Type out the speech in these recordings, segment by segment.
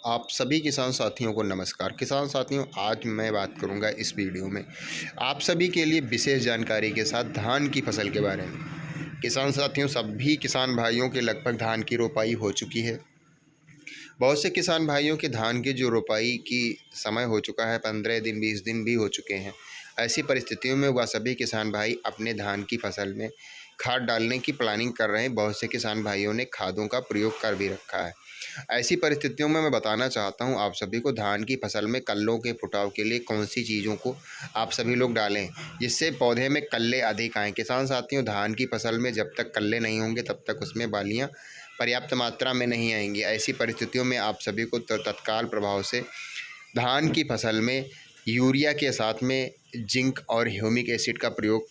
आप सभी किसान साथियों को नमस्कार। किसान साथियों, आज मैं बात करूंगा इस वीडियो में आप सभी के लिए विशेष जानकारी के साथ धान की फसल के बारे में। किसान साथियों, सभी किसान भाइयों के लगभग धान की रोपाई हो चुकी है। बहुत से किसान भाइयों के धान की जो रोपाई की समय हो चुका है, 15 दिन 20 दिन भी हो चुके हैं। ऐसी परिस्थितियों में वह सभी किसान भाई अपने धान की फसल में खाद डालने की प्लानिंग कर रहे हैं। बहुत से किसान भाइयों ने खादों का प्रयोग कर भी रखा है। ऐसी परिस्थितियों में मैं बताना चाहता हूं आप सभी को, धान की फसल में कल्लों के फुटाव के लिए कौन सी चीज़ों को आप सभी लोग डालें जिससे पौधे में कल्ले अधिक आएँ। किसान साथियों, धान की फसल में जब तक कल्ले नहीं होंगे तब तक उसमें बालियाँ पर्याप्त मात्रा में नहीं आएंगी। ऐसी परिस्थितियों में आप सभी को तत्काल प्रभाव से धान की फसल में यूरिया के साथ में जिंक और ह्यूमिक एसिड का प्रयोग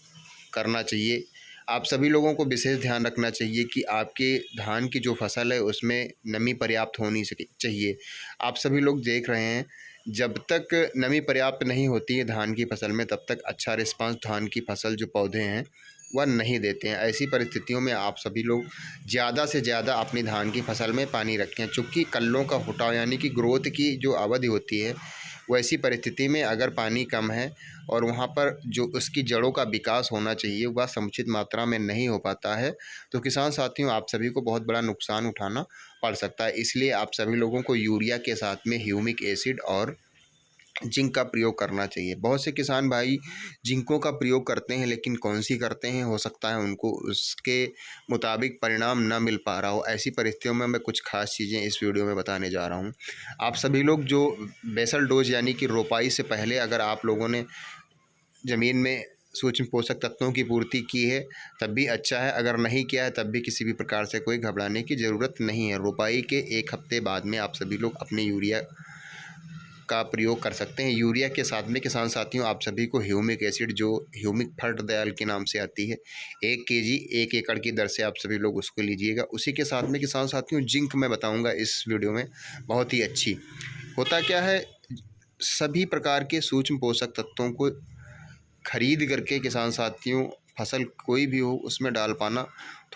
करना चाहिए। आप सभी लोगों को विशेष ध्यान रखना चाहिए कि आपके धान की जो फसल है उसमें नमी पर्याप्त होनी चाहिए। आप सभी लोग देख रहे हैं, जब तक नमी पर्याप्त नहीं होती है धान की फसल में तब तक अच्छा रिस्पांस धान की फसल जो पौधे हैं वह नहीं देते हैं। ऐसी परिस्थितियों में आप सभी लोग ज़्यादा से ज़्यादा अपनी धान की फसल में पानी रखें, चूँकि कल्लों का फुटाव यानी कि ग्रोथ की जो अवधि होती है वैसी परिस्थिति में अगर पानी कम है और वहाँ पर जो उसकी जड़ों का विकास होना चाहिए वह समुचित मात्रा में नहीं हो पाता है, तो किसान साथियों आप सभी को बहुत बड़ा नुकसान उठाना पड़ सकता है। इसलिए आप सभी लोगों को यूरिया के साथ में ह्यूमिक एसिड और जिंक का प्रयोग करना चाहिए। बहुत से किसान भाई जिंकों का प्रयोग करते हैं, लेकिन कौन सी करते हैं, हो सकता है उनको उसके मुताबिक परिणाम न मिल पा रहा हो। ऐसी परिस्थितियों में मैं कुछ खास चीज़ें इस वीडियो में बताने जा रहा हूँ। आप सभी लोग जो बेसल डोज यानी कि रोपाई से पहले अगर आप लोगों ने ज़मीन में सूक्ष्म पोषक तत्वों की पूर्ति की है तब भी अच्छा है, अगर नहीं किया है तब भी किसी भी प्रकार से कोई घबराने की ज़रूरत नहीं है। रोपाई के 1 हफ्ते बाद में आप सभी लोग अपने यूरिया का प्रयोग कर सकते हैं। यूरिया के साथ में किसान साथियों आप सभी को ह्यूमिक एसिड जो ह्यूमिक फर्टिलाइजर के नाम से आती है 1 केजी 1 एकड़ की दर से आप सभी लोग उसको लीजिएगा। उसी के साथ में किसान साथियों जिंक मैं बताऊंगा इस वीडियो में, बहुत ही अच्छी। होता क्या है, सभी प्रकार के सूक्ष्म पोषक तत्वों को खरीद करके किसान साथियों फसल कोई भी हो उसमें डाल पाना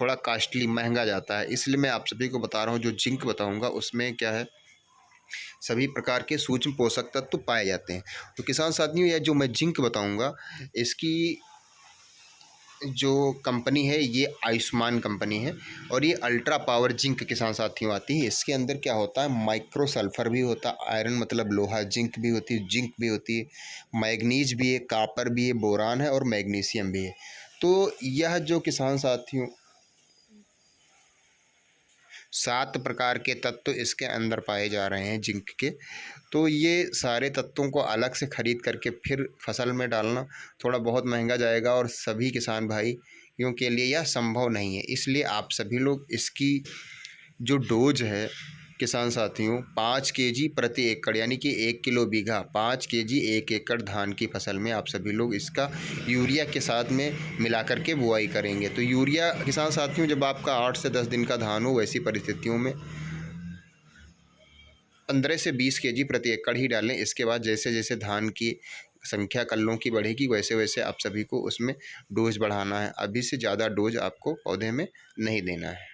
थोड़ा कास्टली महंगा जाता है। इसलिए मैं आप सभी को बता रहा हूँ, जो जिंक बताऊँगा उसमें क्या है, सभी प्रकार के सूक्ष्म पोषक तत्व पाए जाते हैं। तो किसान साथियों यह जो मैं जिंक बताऊंगा इसकी जो कंपनी है ये आयुष्मान कंपनी है और ये अल्ट्रा पावर जिंक किसान साथियों आती है। इसके अंदर क्या होता है, माइक्रो सल्फर भी होता है, आयरन मतलब लोहा, जिंक भी होती है, जिंक भी होती है, मैग्नीज भी है, कापर भी है, बोरान है और मैग्नीशियम भी है। तो यह जो किसान साथियों 7 प्रकार के तत्व इसके अंदर पाए जा रहे हैं जिंक के। तो ये सारे तत्वों को अलग से ख़रीद करके फिर फसल में डालना थोड़ा बहुत महंगा जाएगा और सभी किसान भाइयों के लिए यह संभव नहीं है। इसलिए आप सभी लोग इसकी जो डोज है किसान साथियों 5 केजी प्रति एकड़ यानी कि 1 किलो बीघा 5 केजी 1 एकड़ धान की फसल में आप सभी लोग इसका यूरिया के साथ में मिला करके बुआई करेंगे। तो यूरिया किसान साथियों जब आपका 8 से 10 दिन का धान हो वैसी परिस्थितियों में 15 से 20 केजी प्रति एकड़ ही डालें। इसके बाद जैसे जैसे धान की संख्या कल्लों की बढ़ेगी वैसे वैसे आप सभी को उसमें डोज बढ़ाना है। अभी से ज़्यादा डोज आपको पौधे में नहीं देना है।